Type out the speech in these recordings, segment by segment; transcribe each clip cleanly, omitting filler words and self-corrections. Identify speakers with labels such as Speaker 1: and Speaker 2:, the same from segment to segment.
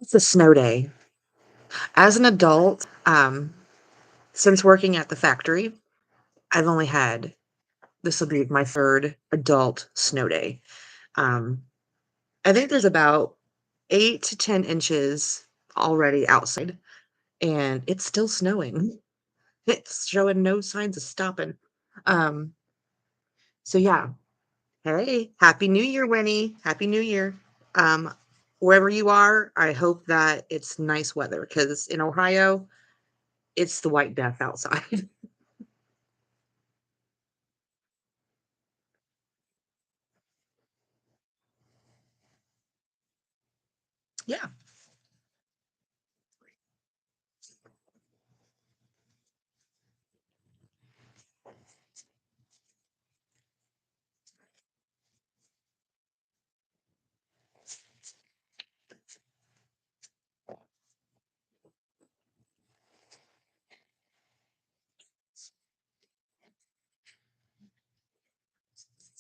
Speaker 1: It's a snow day. As an adult, since working at the factory, I've only had this will be my third adult snow day. Um, I think there's about 8 to 10 inches already outside, and it's still snowing. It's showing no signs of stopping. Um, so yeah. Hey, happy New Year, Winnie. Happy New Year. Um, Wherever you are, I hope that it's nice weather because in Ohio, it's the white death outside. Yeah.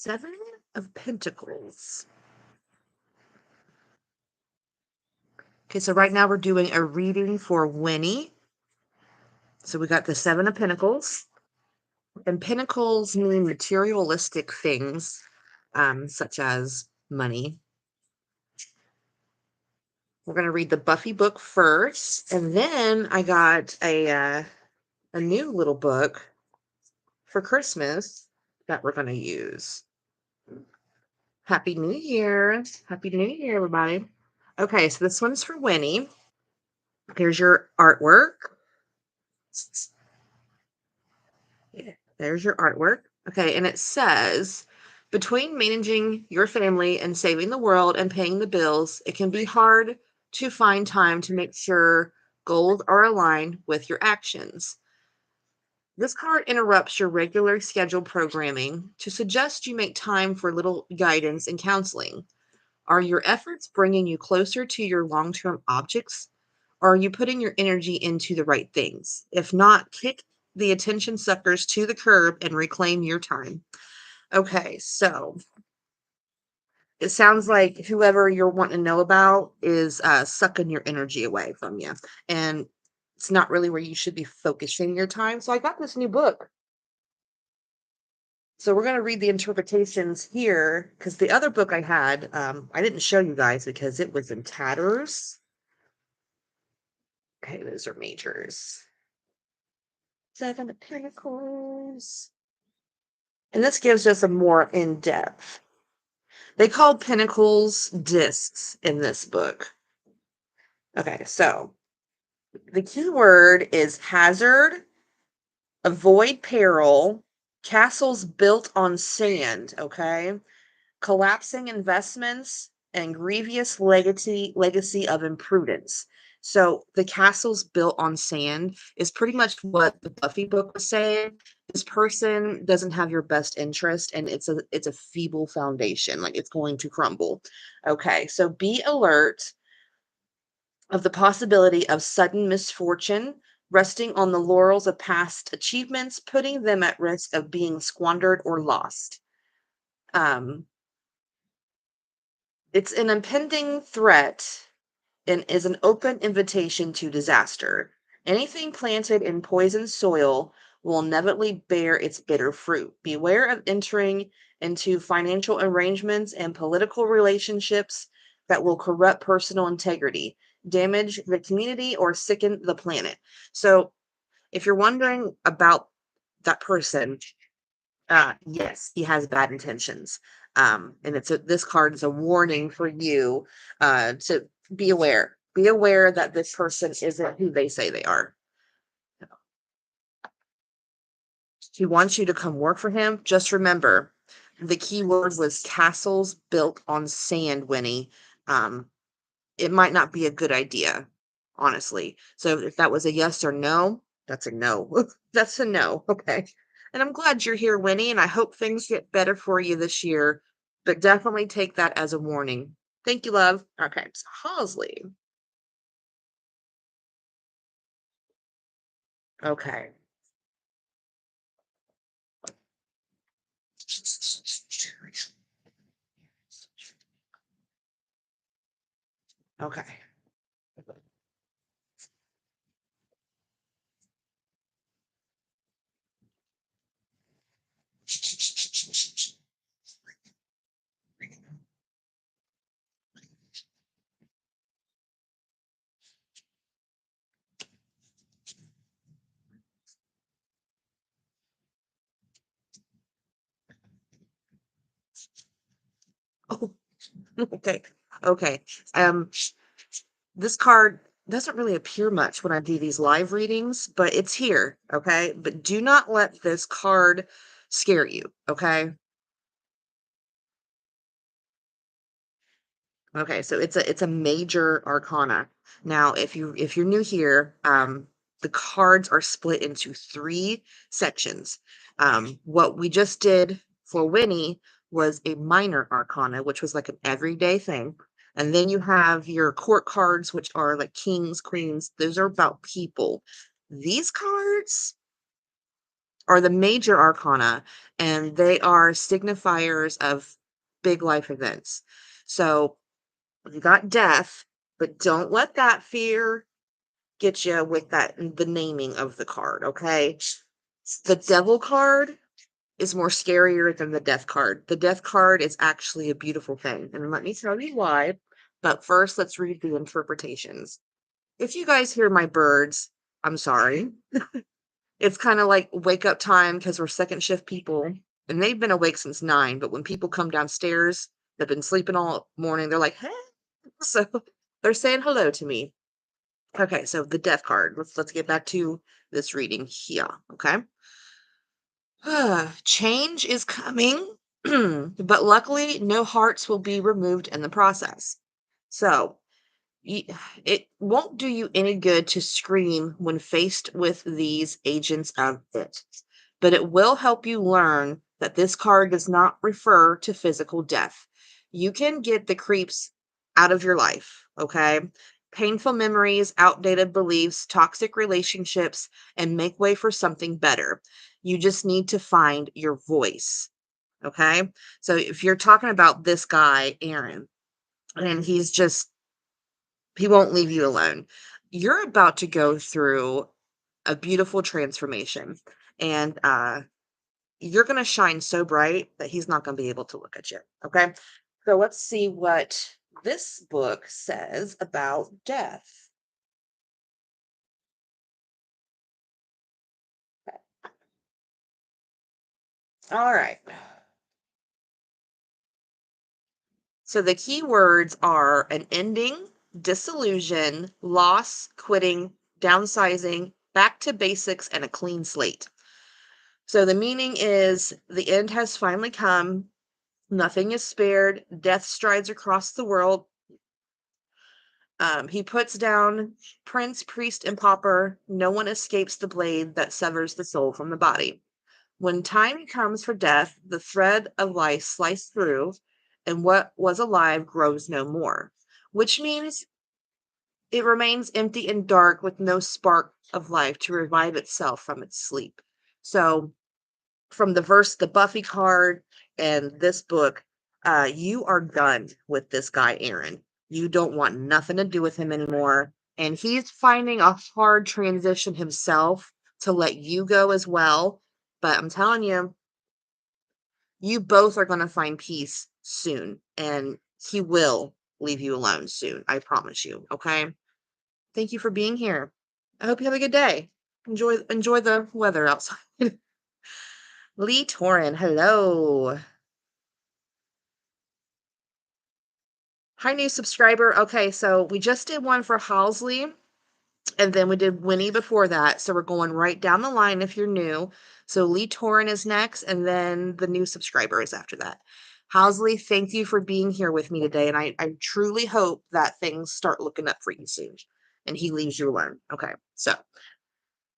Speaker 1: 7 of Pentacles. Okay, so right now we're doing a reading for Winnie. So we got the 7 of Pentacles. And Pentacles mean materialistic things, such as money. We're going to read the Buffy book first, and then I got a new little book for Christmas that we're going to use. Happy New Year. Happy New Year, everybody. Okay, so this one's for Winnie. Here's your artwork. Yeah, there's your artwork. Okay, and it says, between managing your family and saving the world and paying the bills, it can be hard to find time to make sure goals are aligned with your actions. This card interrupts your regular scheduled programming to suggest you make time for little guidance and counseling. Are your efforts bringing you closer to your long term objects? Or are you putting your energy into the right things? If not, kick the attention suckers to the curb and reclaim your time. Okay, so it sounds like whoever you're wanting to know about is sucking your energy away from you. And it's not really where you should be focusing your time. So I got this new book. So we're going to read the interpretations here because the other book I had, I didn't show you guys because it was in tatters. Okay, those are majors. 7 of Pentacles. And this gives us a more in-depth. They called Pentacles discs in this book. Okay, so the key word is hazard, avoid peril, castles built on sand, okay? Collapsing investments, and grievous legacy of imprudence. So the castles built on sand is pretty much what the Buffy book was saying. This person doesn't have your best interest, and it's a feeble foundation, like it's going to crumble. Okay, so be alert of the possibility of sudden misfortune, resting on the laurels of past achievements, putting them at risk of being squandered or lost. Um, it's an impending threat and is an open invitation to disaster. Anything planted in poisoned soil will inevitably bear its bitter fruit. Beware of entering into financial arrangements and political relationships that will corrupt personal integrity, damage the community, or sicken the planet. So, if you're wondering about that person, yes, he has bad intentions. And this card is a warning for you to be aware. Be aware that this person isn't who they say they are. He wants you to come work for him. Just remember, the key word was castles built on sand, Winnie. Um, it might not be a good idea, honestly. So if that was a yes or no, that's a no. That's a no. Okay. And I'm glad you're here, Winnie, and I hope things get better for you this year. But definitely take that as a warning. Thank you, love. Okay. So Halsey. Okay. Okay. Oh, okay. Okay. Um, this card doesn't really appear much when I do these live readings, but it's here, okay? But do not let this card scare you, okay? Okay, so it's a major arcana. Now, if you're new here, the cards are split into three sections. What we just did for Winnie was a minor arcana, which was like an everyday thing. And then you have your court cards, which are like kings, queens. Those are about people. These cards are the major arcana, and they are signifiers of big life events. So you got death, but don't let that fear get you with that the naming of the card, okay? The devil card is more scarier than the death card. The death card is actually a beautiful thing, and let me tell you why. But first, let's read the interpretations. If you guys hear my birds, I'm sorry. It's kind of like wake up time because we're second shift people, and they've been awake since 9. But when people come downstairs, they've been sleeping all morning. They're like, "Hey," so they're saying hello to me. Okay, so the death card. Let's get back to this reading here. Okay. Change is coming, but luckily, no hearts will be removed in the process. So y- it won't do you any good to scream when faced with these agents of it, but it will help you learn that this card does not refer to physical death. You can get the creeps out of your life, okay? Painful memories, outdated beliefs, toxic relationships, and make way for something better. You just need to find your voice, okay? So if you're talking about this guy, Aaron, and he won't leave you alone. You're about to go through a beautiful transformation, and you're going to shine so bright that he's not going to be able to look at you. Okay. So let's see what this book says about death. All right. So the key words are an ending, disillusion, loss, quitting, downsizing, back to basics, and a clean slate. So the meaning is the end has finally come. Nothing is spared. Death strides across the world. He puts down prince, priest, and pauper. No one escapes the blade that severs the soul from the body. When time comes for death, the thread of life sliced through, and what was alive grows no more, which means it remains empty and dark with no spark of life to revive itself from its sleep. So from the verse, the Buffy card, and this book, you are done with this guy, Aaron. You don't want nothing to do with him anymore. And he's finding a hard transition himself to let you go as well. But I'm telling you, you both are going to find peace soon. And he will leave you alone soon. I promise you. Okay. Thank you for being here. I hope you have a good day. Enjoy the weather outside. Lee Torin, hello. Hi, new subscriber. Okay, so we just did one for Halsley, and then we did Winnie before that. So we're going right down the line if you're new. So Lee Torin is next, and then the new subscriber is after that. Halsley, thank you for being here with me today. And I truly hope that things start looking up for you soon and he leaves you alone. Okay, so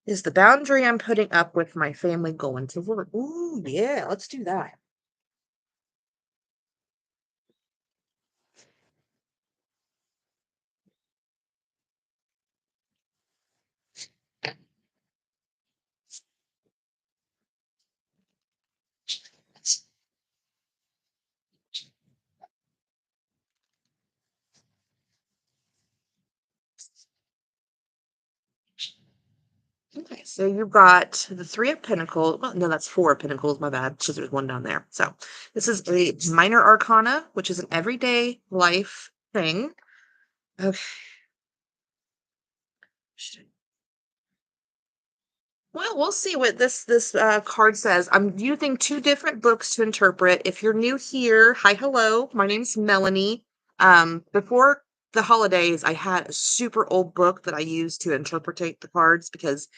Speaker 1: is the boundary I'm putting up with my family going to work? Ooh, yeah, let's do that. Okay, so you've got the Three of Pentacles. Well, no, that's Four of Pentacles. My bad, because there's one down there. So this is a minor arcana, which is an everyday life thing. Okay. Well, we'll see what this card says. I'm using two different books to interpret. If you're new here, hi, hello. My name's Melanie. Before the holidays, I had a super old book that I used to interpretate the cards because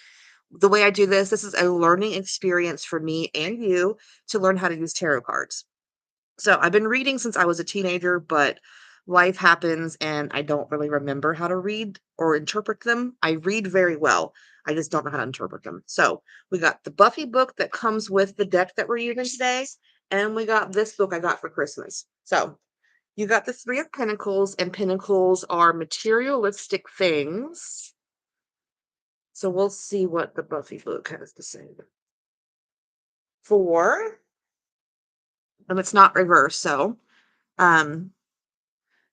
Speaker 1: the way I do this is a learning experience for me and you to learn how to use tarot cards. So I've been reading since I was a teenager, but life happens and I don't really remember how to read or interpret them. I read very well. I just don't know how to interpret them. So we got the Buffy book that comes with the deck that we're using today, and we got this book I got for Christmas. So you got the Three of Pentacles, and Pentacles are materialistic things. So we'll see what the Buffy book has to say. Four, and it's not reversed, so um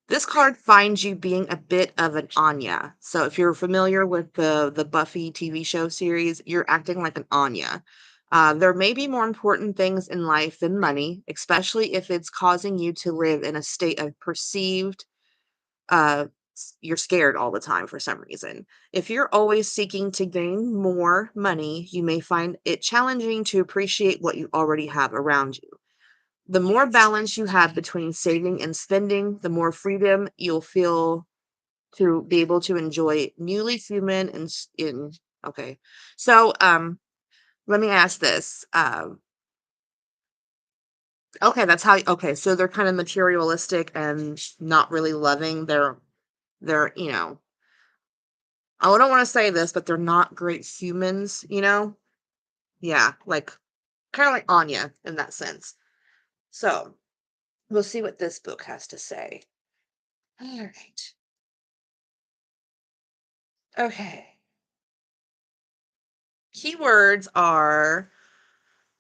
Speaker 1: this card finds you being a bit of an Anya. So if you're familiar with the Buffy TV show series, you're acting like an Anya. There may be more important things in life than money, especially if it's causing you to live in a state of perceived you're scared all the time for some reason. If you're always seeking to gain more money, you may find it challenging to appreciate what you already have around you. The more balance you have between saving and spending, the more freedom you'll feel to be able to enjoy newly human and in okay. So let me ask this. Okay, that's how okay, so they're kind of materialistic and not really loving. They're, I don't want to say this, but they're not great humans. Yeah, like kind of like Anya in that sense. So we'll see what this book has to say. All right. Okay. Keywords are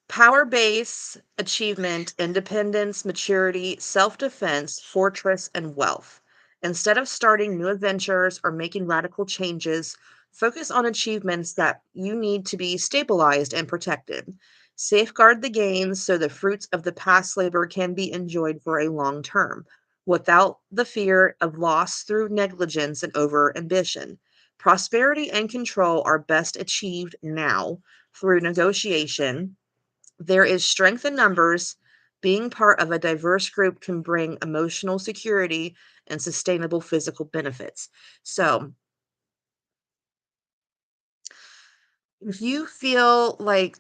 Speaker 1: power base, achievement, independence, maturity, self defense, fortress, and wealth. Instead of starting new adventures or making radical changes, focus on achievements that you need to be stabilized and protected. Safeguard the gains so the fruits of the past labor can be enjoyed for a long term, without the fear of loss through negligence and over ambition. Prosperity and control are best achieved now through negotiation. There is strength in numbers. Being part of a diverse group can bring emotional security and sustainable physical benefits. So, if you feel like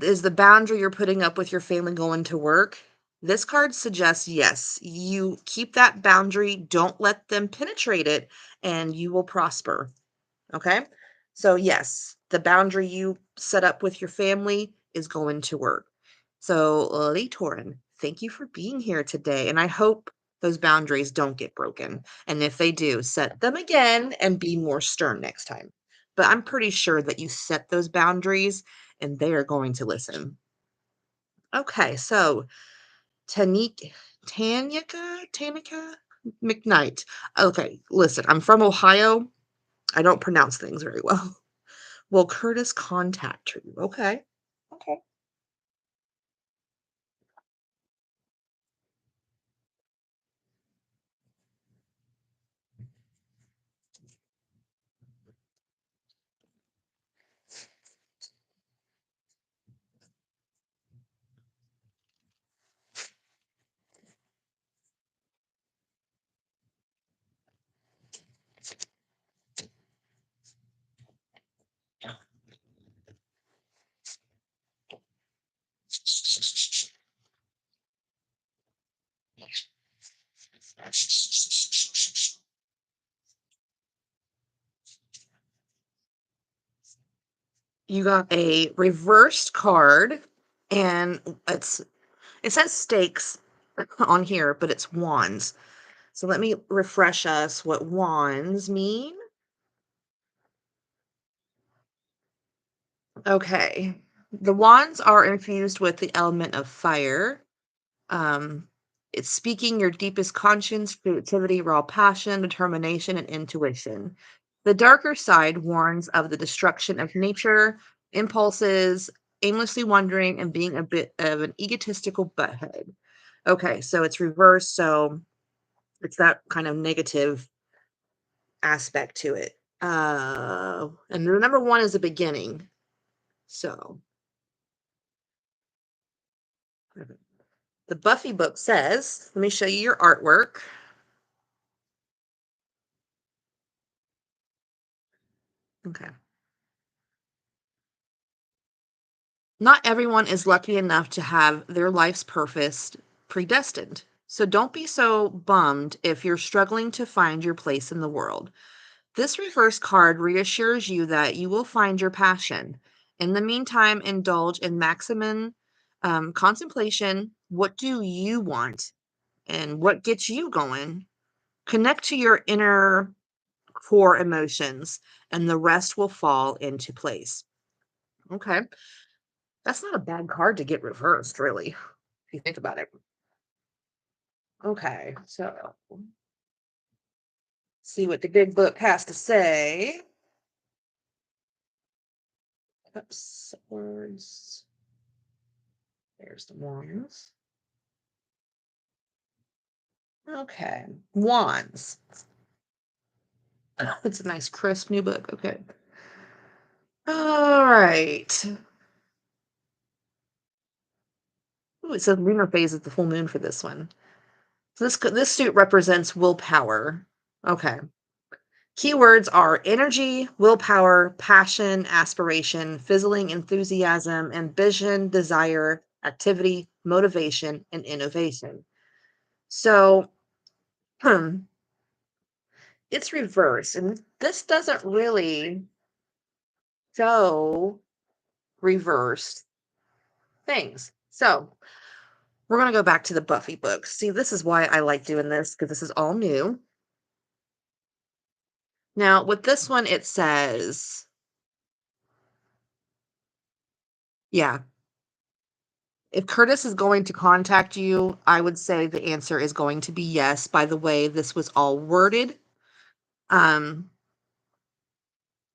Speaker 1: is the boundary you're putting up with your family going to work, this card suggests yes, you keep that boundary, don't let them penetrate it, and you will prosper. Okay. So, yes, the boundary you set up with your family is going to work. So, Lee Torin, thank you for being here today. And I hope those boundaries don't get broken. And if they do, set them again and be more stern next time. But I'm pretty sure that you set those boundaries and they are going to listen. Okay. So, Tanika McKnight. Okay. Listen, I'm from Ohio. I don't pronounce things very well. Will Curtis contact you? Okay. Okay. You got a reversed card, and it says stakes on here, but it's wands. So let me refresh us what wands mean. Okay. The wands are infused with the element of fire. Um, it's speaking your deepest conscience, creativity, raw passion, determination, and intuition. The darker side warns of the destruction of nature, impulses, aimlessly wandering, and being a bit of an egotistical butthead. Okay, so it's reversed, so it's that kind of negative aspect to it. And the number one is a beginning. So the Buffy book says, let me show you your artwork. Okay. Not everyone is lucky enough to have their life's purpose predestined. So don't be so bummed if you're struggling to find your place in the world. This reverse card reassures you that you will find your passion. In the meantime, indulge in maximum contemplation. What do you want and what gets you going? Connect to your inner core emotions, and the rest will fall into place. Okay. That's not a bad card to get reversed, really, if you think about it. Okay. So, see what the big book has to say. Oops, words. There's the wands. Okay. Wands. Oh, it's a nice, crisp new book. Okay. All right. Ooh, it says lunar phase is the full moon for this one. So this suit represents willpower. Okay. Keywords are energy, willpower, passion, aspiration, fizzling enthusiasm, ambition, desire, activity, motivation, and innovation. So, it's reversed, and this doesn't really show reversed things. So, we're going to go back to the Buffy book. See, this is why I like doing this, because this is all new. Now, with this one, it says, yeah, if Curtis is going to contact you, I would say the answer is going to be yes. By the way, this was all worded. Um,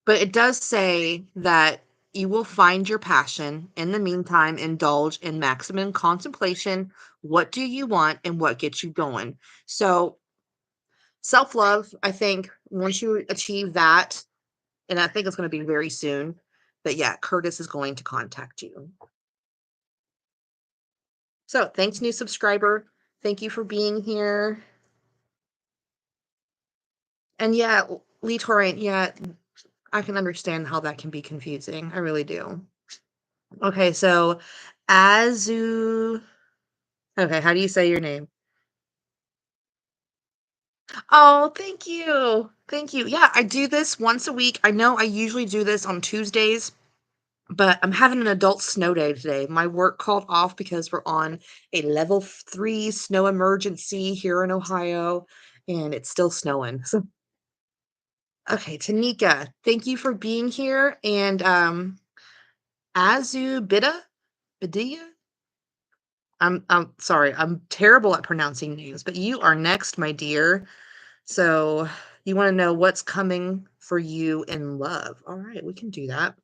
Speaker 1: but it does say that you will find your passion. In the meantime, indulge in maximum contemplation. What do you want and what gets you going? So, self love, I think, once you achieve that, and I think it's going to be very soon, but yeah, Curtis is going to contact you. So, thanks, new subscriber. Thank you for being here. And yeah, Lee Torrent, yeah, I can understand how that can be confusing. I really do. Okay, so Azu. Okay, how do you say your name? Oh, thank you. Thank you. Yeah, I do this once a week. I know I usually do this on Tuesdays, but I'm having an adult snow day today. My work called off because we're on a level 3 snow emergency here in Ohio, and it's still snowing. So, okay, Tanika, thank you for being here. And Azubida? Badia? I'm sorry, I'm terrible at pronouncing names, but you are next, my dear. So you want to know what's coming for you in love. All right, we can do that.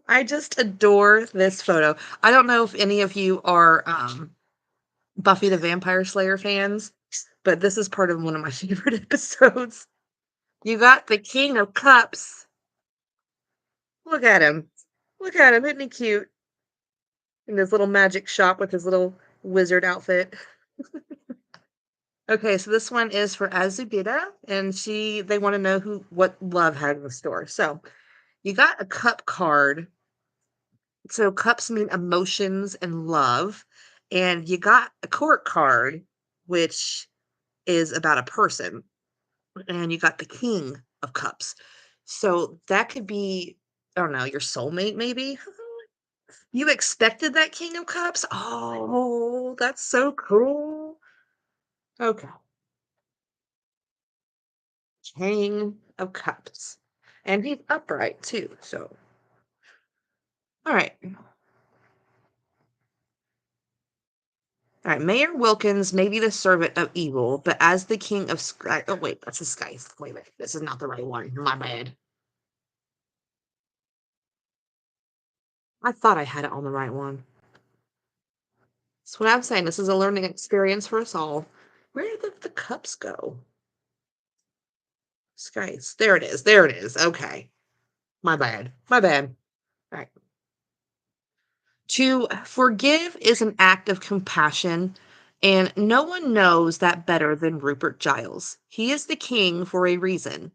Speaker 1: I just adore this photo. I don't know if any of you are Buffy the Vampire Slayer fans, but this is part of one of my favorite episodes. You got the King of Cups. Look at him. Look at him. Isn't he cute? In his little magic shop with his little wizard outfit. Okay, so this one is for Azubida, and they want to know what love had in the store. So you got a cup card. So cups mean emotions and love. And you got a court card, which is about a person. And you got the King of Cups. So that could be, I don't know, your soulmate, maybe? You expected that King of Cups? Oh, that's so cool. Okay. King of Cups. And he's upright too. So All right. All right. Mayor Wilkins may be the servant of evil, but as the king of sky. Oh, wait, that's the skies. Wait a minute. This is not the right one. My bad. I thought I had it on the right one. That's what I'm saying. This is a learning experience for us all. Where did the cups go? Skies. There it is. There it is. Okay. My bad. My bad. All right. To forgive is an act of compassion, and no one knows that better than Rupert Giles. He is the king for a reason.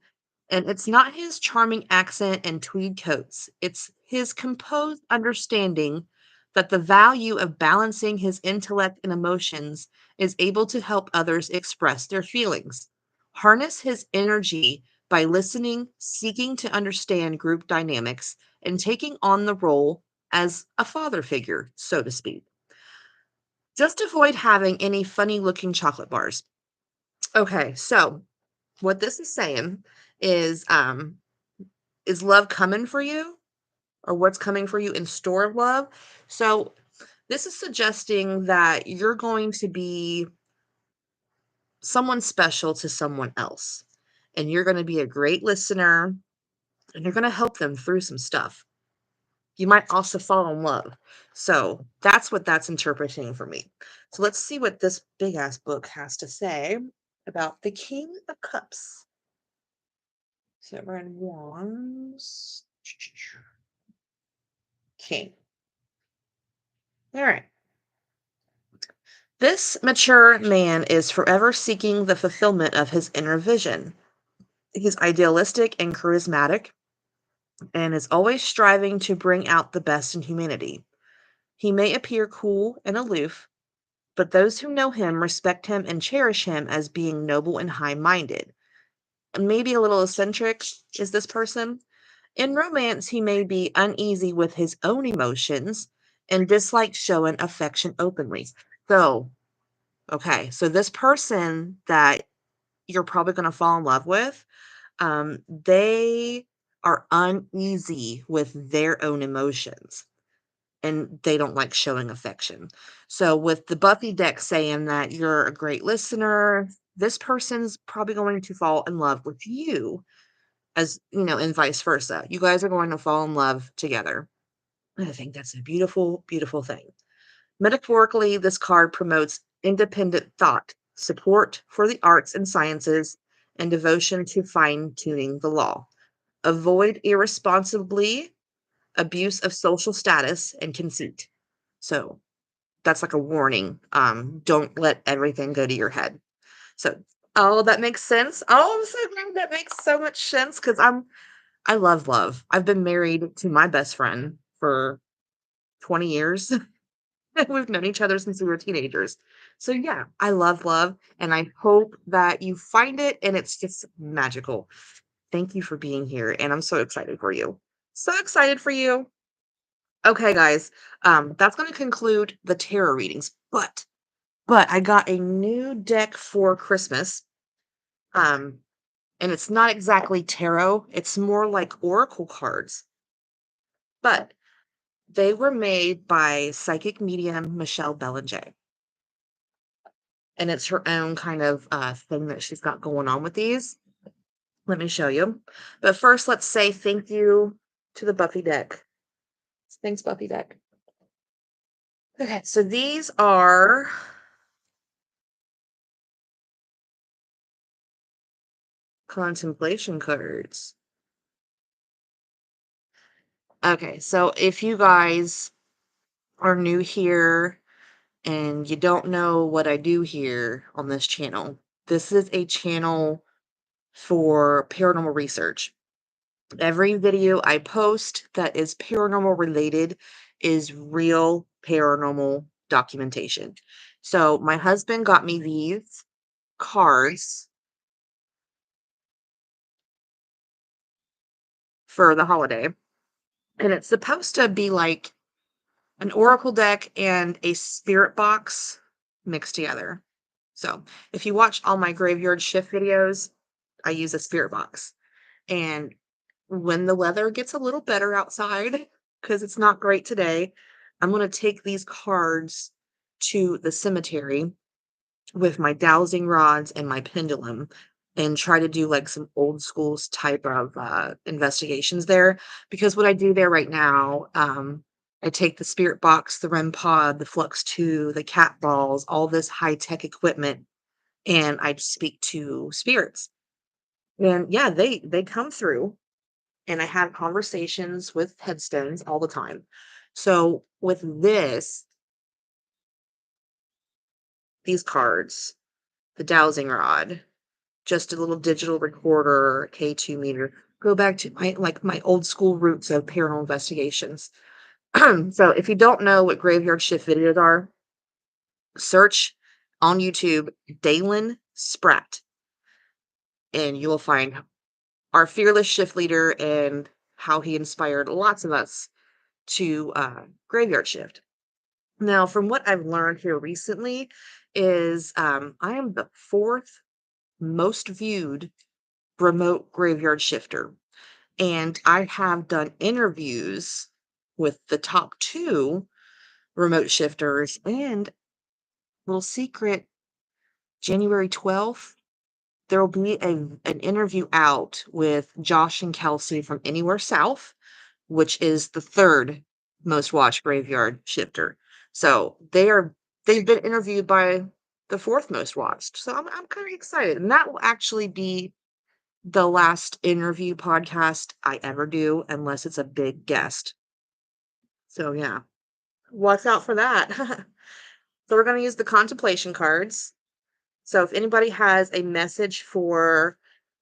Speaker 1: And it's not his charming accent and tweed coats, it's his composed understanding that the value of balancing his intellect and emotions is able to help others express their feelings. Harness his energy by listening, seeking to understand group dynamics, and taking on the role as a father figure, so to speak. Just avoid having any funny looking chocolate bars. Okay, so what this is saying is love coming for you, or what's coming for you in store of love? So this is suggesting that you're going to be someone special to someone else, and you're going to be a great listener, and you're going to help them through some stuff. You might also fall in love. So that's what that's interpreting for me. So let's see what this big ass book has to say about the King of Cups. So we're in wands. King. All right. This mature man is forever seeking the fulfillment of his inner vision. He's idealistic and charismatic and is always striving to bring out the best in humanity. He may appear cool and aloof, but those who know him respect him and cherish him as being noble and high minded. Maybe a little eccentric is this person. In romance, he may be uneasy with his own emotions and dislike showing affection openly. So, okay, so this person that you're probably going to fall in love with, they are uneasy with their own emotions and they don't like showing affection. So, with the Buffy deck saying that you're a great listener, this person's probably going to fall in love with you, as you know, and vice versa. You guys are going to fall in love together. And I think that's a beautiful, beautiful thing. Metaphorically, this card promotes independent thought, support for the arts and sciences, and devotion to fine tuning the law. Avoid irresponsibly abuse of social status and conceit. So that's like a warning. Don't let everything go to your head. So, oh, that makes sense. Oh, I'm so glad that makes so much sense because I love love. I've been married to my best friend for 20 years. We've known each other since we were teenagers. So yeah, I love love, and I hope that you find it and it's just magical. Thank you for being here, and I'm so excited for you. So excited for you. Okay, guys, that's going to conclude the tarot readings. But I got a new deck for Christmas. Um, and it's not exactly tarot; it's more like oracle cards. But they were made by psychic medium Michelle Belanger. And it's her own kind of thing that she's got going on with these. Let me show you. But first, let's say thank you to the Buffy deck. Thanks, Buffy deck. Okay, so these are contemplation cards. Okay, so if you guys are new here and you don't know what I do here on this channel, this is a channel for paranormal research. Every video I post that is paranormal related is real paranormal documentation. So my husband got me these cards for the holiday, and it's supposed to be like an oracle deck and a spirit box mixed together. So if you watch all my graveyard shift videos, I use a spirit box. And when the weather gets a little better outside, because it's not great today. I'm going to take these cards to the cemetery with my dowsing rods and my pendulum and try to do like some old schools type of investigations there. Because what I do there right now, I take the spirit box, the REM pod, the Flux 2, the cat balls, all this high tech equipment, and I speak to spirits. And yeah, they come through, and I have conversations with headstones all the time. So with these cards, the dowsing rod, just a little digital recorder, K2 meter, go back to my old school roots of paranormal investigations. So if you don't know what graveyard shift videos are, search on YouTube Dalen Spratt, and you will find our fearless shift leader and how he inspired lots of us to graveyard shift. Now, from what I've learned here recently, is I am the fourth most viewed remote graveyard shifter. And I have done interviews with the top two remote shifters. And little secret, January 12th, there will be an interview out with Josh and Kelsey from Anywhere South, which is the third most watched graveyard shifter. So they've been interviewed by the fourth most watched. So I'm kind of excited. And that will actually be the last interview podcast I ever do, unless it's a big guest. So yeah, watch out for that. So we're going to use the contemplation cards. So if anybody has a message for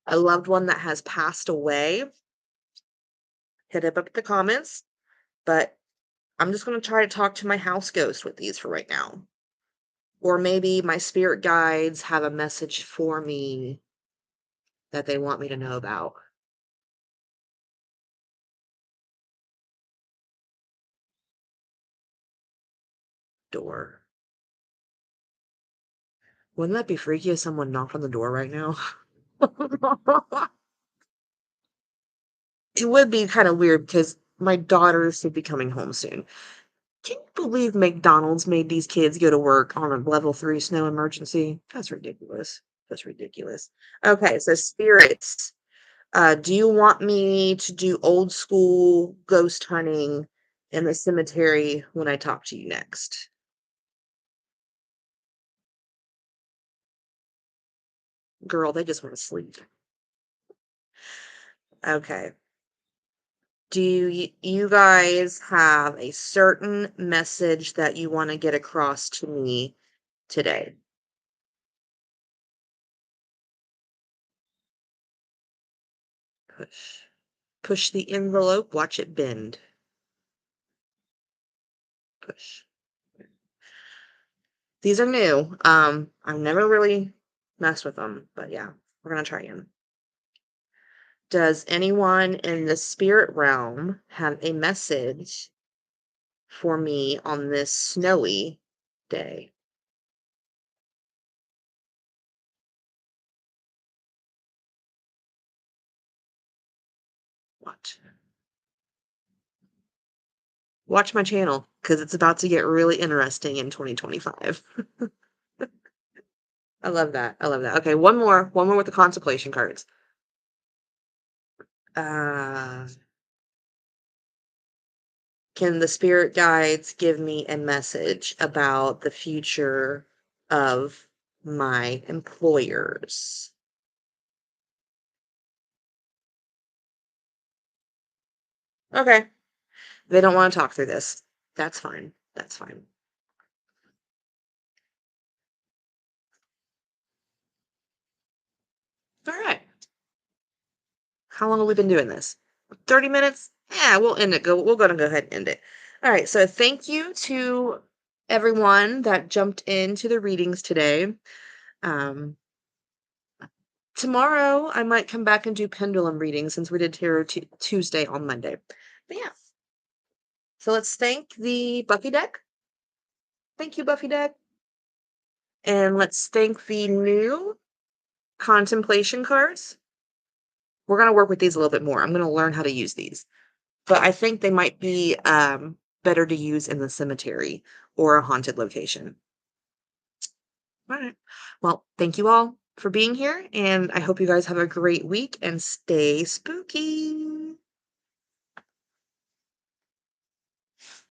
Speaker 1: a loved one that has passed away, hit it up in the comments. But I'm just going to try to talk to my house ghost with these for right now. Or maybe my spirit guides have a message for me that they want me to know about. Door. Wouldn't that be freaky if someone knocked on the door right now? It would be kind of weird because my daughter should be coming home soon. Can you believe McDonald's made these kids go to work on a level 3 snow emergency? That's ridiculous. That's ridiculous. Okay, so spirits. Do you want me to do old school ghost hunting in the cemetery when I talk to you next? Girl, they just want to sleep. Okay. Do you guys have a certain message that you want to get across to me today? Push. Push the envelope, watch it bend. Push. These are new. I've never really messed with them, but yeah, we're gonna try them. Does anyone in the spirit realm have a message for me on this snowy day? Watch. Watch my channel because it's about to get really interesting in 2025. I love that. I love that. Okay, one more. One more with the contemplation cards. Uh, can the spirit guides give me a message about the future of my employers? Okay. They don't want to talk through this. That's fine. That's fine. All right. How long have we been doing this? 30 minutes? Yeah, we'll end it. We're gonna go ahead and end it. All right. So thank you to everyone that jumped into the readings today. Um, Tomorrow I might come back and do pendulum readings since we did Tarot Tuesday on Monday. But yeah. So let's thank the Buffy deck. Thank you, Buffy deck. And let's thank the new contemplation cards. We're going to work with these a little bit more. I'm going to learn how to use these. but I think they might be better to use in the cemetery or a haunted location. All right. Well, thank you all for being here, and I hope you guys have a great week and stay spooky.